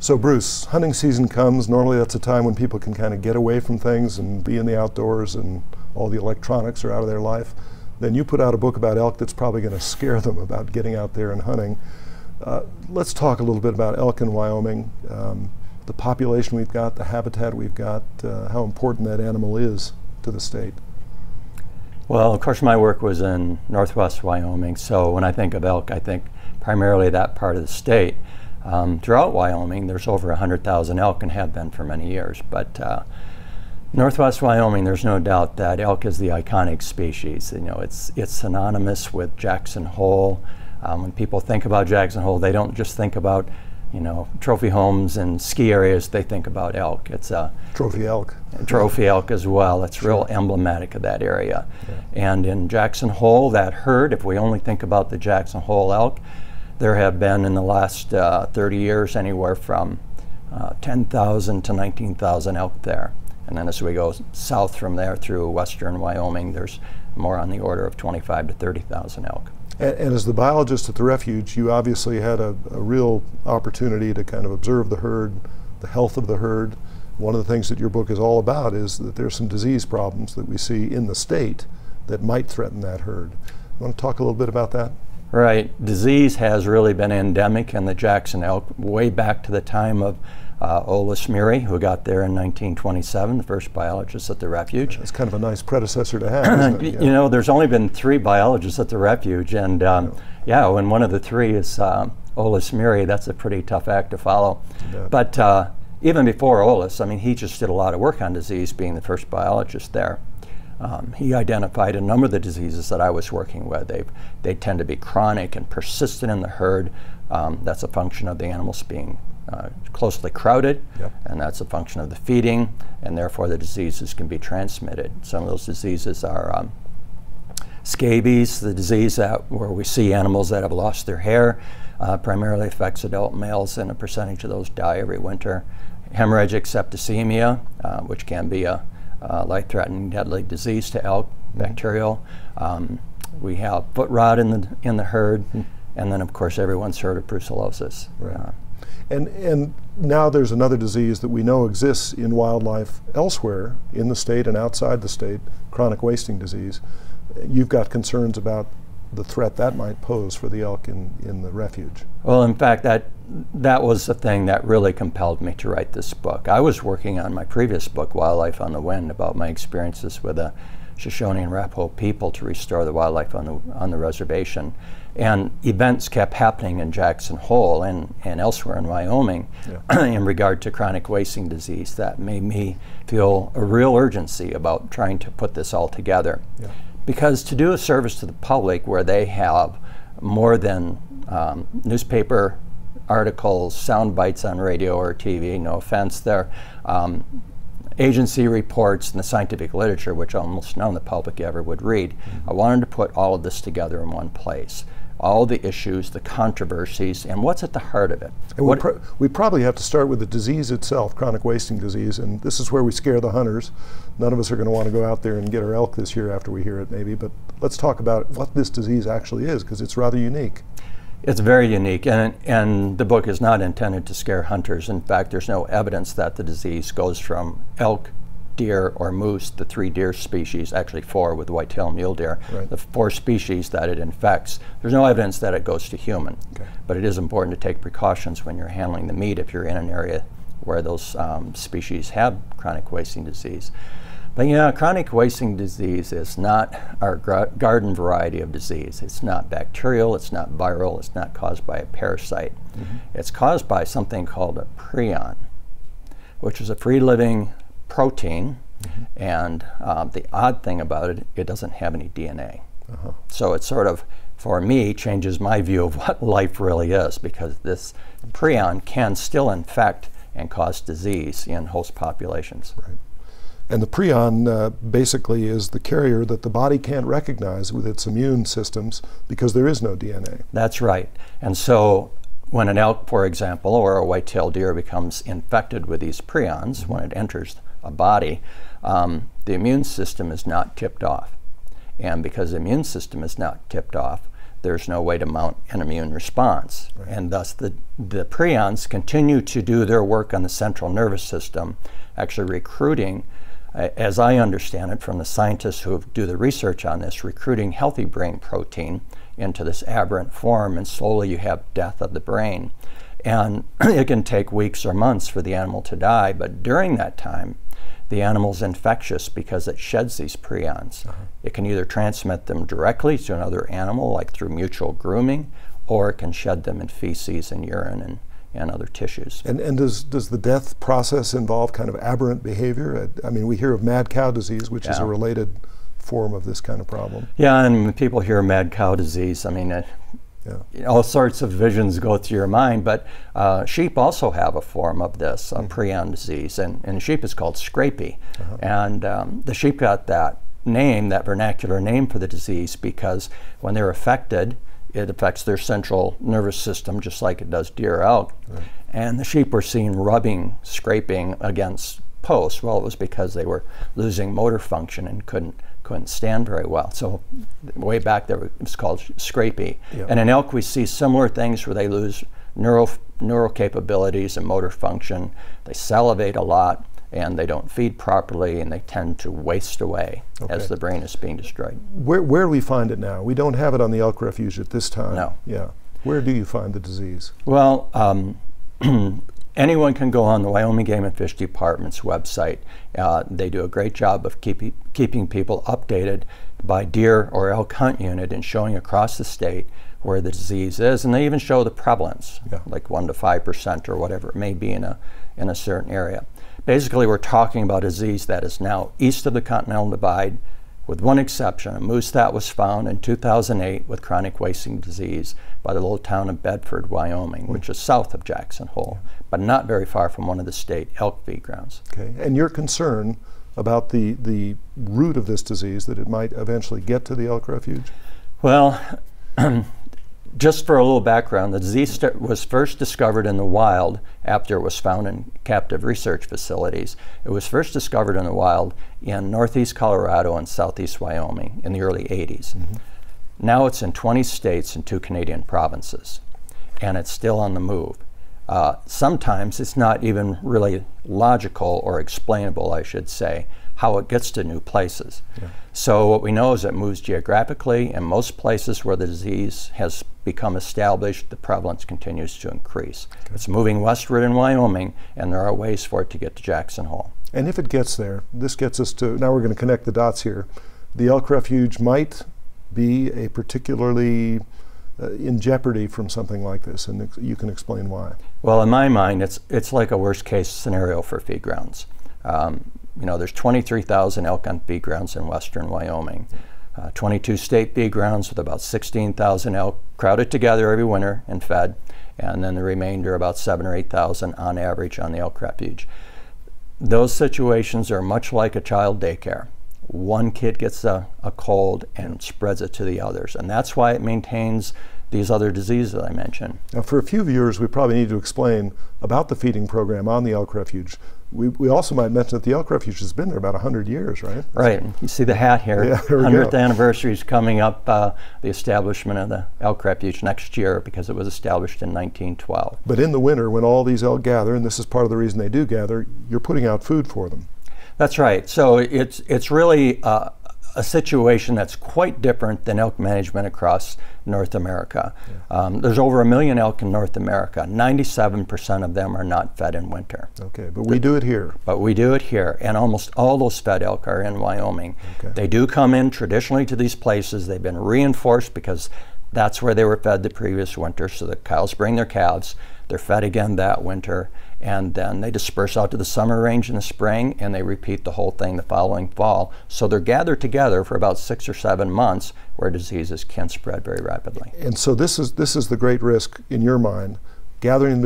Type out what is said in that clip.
So Bruce, hunting season comes. Normally that's a time when people can kind of get away from things and be in the outdoors and all the electronics are out of their life. Then you put out a book about elk that's probably going to scare them about getting out there and hunting. Let's talk a little bit about elk in Wyoming, the population we've got, the habitat we've got, how important that animal is to the state. Well, of course, my work was in northwest Wyoming, so when I think of elk, I think primarily that part of the state. Throughout Wyoming, there's over 100,000 elk and have been for many years, but northwest Wyoming, there's no doubt that elk is the iconic species. You know, it's synonymous with Jackson Hole. When people think about Jackson Hole, they don't just think about, you know, trophy homes and ski areas. They think about elk. It's a trophy elk. Trophy elk as well. It's real emblematic of that area. Yeah. And in Jackson Hole, that herd, if we only think about the Jackson Hole elk, there have been in the last 30 years anywhere from 10,000 to 19,000 elk there. And then as we go south from there through western Wyoming, there's more on the order of 25 to 30,000 elk. And as the biologist at the refuge, you obviously had a real opportunity to kind of observe the herd, the health of the herd. One of the things that your book is all about is that there's some disease problems that we see in the state that might threaten that herd. You want to talk a little bit about that? Right. Disease has really been endemic in the Jackson elk way back to the time of Olis Murray, who got there in 1927, the first biologist at the refuge. It's kind of a nice predecessor to have, isn't it? Yeah. You know, there's only been 3 biologists at the refuge, and yeah, when one of the 3 is Olis Murray, that's a pretty tough act to follow. Yeah. But even before Olis, I mean, he just did a lot of work on disease, being the first biologist there. He identified a number of the diseases that I was working with. They tend to be chronic and persistent in the herd. That's a function of the animals being closely crowded, yep. And that's a function of the feeding, and therefore the diseases can be transmitted. Some of those diseases are scabies, the disease where we see animals that have lost their hair, primarily affects adult males, and a percentage of those die every winter. Hemorrhagic septicemia, which can be a life-threatening deadly disease to elk, bacterial. We have foot rot in the herd, and then of course everyone's heard of brucellosis. Right. And now there's another disease that we know exists in wildlife elsewhere in the state and outside the state, chronic wasting disease. You've got concerns about the threat that might pose for the elk in the refuge. Well, in fact, that was the thing that really compelled me to write this book. I was working on my previous book, Wildlife on the Wind, about my experiences with the Shoshone and Arapaho people to restore the wildlife on the reservation. And events kept happening in Jackson Hole and elsewhere in Wyoming, yeah. In regard to chronic wasting disease that made me feel a real urgency about trying to put this all together. Yeah. Because to do a service to the public where they have more than newspaper articles, sound bites on radio or TV, no offense there, agency reports and the scientific literature, which almost none of the public ever would read. I wanted to put all of this together in one place. All the issues, the controversies, and what's at the heart of it. And we probably have to start with the disease itself, chronic wasting disease, and this is where we scare the hunters. None of us are going to want to go out there and get our elk this year after we hear it maybe, but let's talk about what this disease actually is, because it's rather unique. It's very unique, and the book is not intended to scare hunters. In fact, there's no evidence that the disease goes from elk, deer, or moose, the 3 deer species, actually 4 with white-tailed mule deer, right. The 4 species that it infects. There's no evidence that it goes to human, okay. But it is important to take precautions when you're handling the meat if you're in an area where those species have chronic wasting disease. But yeah, chronic wasting disease is not our garden variety of disease. It's not bacterial, it's not viral, it's not caused by a parasite. It's caused by something called a prion, which is a free-living protein, and the odd thing about it, it doesn't have any DNA. So it sort of, for me, changes my view of what life really is, because this prion can still infect and cause disease in host populations. Right. And the prion basically is the carrier that the body can't recognize with its immune systems because there is no DNA. That's right. And so when an elk, for example, or a white-tailed deer becomes infected with these prions, when it enters a body, the immune system is not tipped off. And because the immune system is not tipped off, there's no way to mount an immune response. Right. And thus the prions continue to do their work on the central nervous system, actually recruiting, as I understand it from the scientists who do the research on this, recruiting healthy brain protein into this aberrant form, and slowly you have death of the brain. And it can take weeks or months for the animal to die, but during that time, the animal's infectious because it sheds these prions. It can either transmit them directly to another animal, like through mutual grooming, or it can shed them in feces and urine and other tissues. And does the death process involve kind of aberrant behavior? I mean, we hear of mad cow disease, which is a related form of this kind of problem. Yeah, and when people hear mad cow disease, I mean, all sorts of visions go through your mind, but sheep also have a form of this, prion disease, and sheep is called scrapie. And the sheep got that name, that vernacular name for the disease, because when they're affected, it affects their central nervous system just like it does deer or elk. And the sheep were seen rubbing, scraping against posts. Well, it was because they were losing motor function and couldn't stand very well. So way back there it was called scrapie. And in elk we see similar things where they lose neural capabilities and motor function. They salivate a lot and they don't feed properly, and they tend to waste away as the brain is being destroyed. Where do we find it now? We don't have it on the elk refuge at this time. No. Yeah. Where do you find the disease? Well, anyone can go on the Wyoming Game and Fish Department's website. They do a great job of keeping people updated by deer or elk hunt unit and showing across the state where the disease is, and they even show the prevalence, like 1 to 5% or whatever it may be in a certain area. Basically, we're talking about a disease that is now east of the Continental Divide, with one exception, a moose that was found in 2008 with chronic wasting disease by the little town of Bedford, Wyoming, which is south of Jackson Hole, but not very far from one of the state elk feed grounds. Okay, and your concern about the root of this disease, that it might eventually get to the elk refuge? Well, just for a little background, the disease was first discovered in the wild after it was found in captive research facilities. It was first discovered in the wild in northeast Colorado and southeast Wyoming in the early 80s. Now it's in 20 states and 2 Canadian provinces, and it's still on the move. Sometimes it's not even really logical or explainable, I should say, how it gets to new places. So what we know is it moves geographically. In most places where the disease has become established, the prevalence continues to increase. It's moving westward in Wyoming, and there are ways for it to get to Jackson Hole. And if it gets there, this gets us to, now we're going to connect the dots here. The elk refuge might be a particularly in jeopardy from something like this, and you can explain why. Well, in my mind, it's like a worst case scenario for feed grounds. You know, there's 23,000 elk on feed grounds in western Wyoming, 22 state feed grounds with about 16,000 elk crowded together every winter and fed, and then the remainder, about 7,000 or 8,000 on average, on the elk refuge. Those situations are much like a child daycare. One kid gets a cold and spreads it to the others, and that's why it maintains these other diseases that I mentioned. Now, for a few viewers, we probably need to explain about the feeding program on the elk refuge. We also might mention that the elk refuge has been there about 100 years, right? Right. You see the hat here. Yeah, there we 100th go. anniversary is coming up, the establishment of the elk refuge next year, because it was established in 1912. But in the winter, when all these elk gather, and this is part of the reason they do gather, you're putting out food for them. That's right. So it's really a situation that's quite different than elk management across North America. There's over 1 million elk in North America. 97% of them are not fed in winter. Okay, but we do it here. But we do it here, and almost all those fed elk are in Wyoming. They do come in traditionally to these places. They've been reinforced because that's where they were fed the previous winter, so the cows bring their calves. They're fed again that winter, and then they disperse out to the summer range in the spring, and they repeat the whole thing the following fall. So they're gathered together for about 6 or 7 months, where diseases can spread very rapidly. And so this is the great risk in your mind, gathering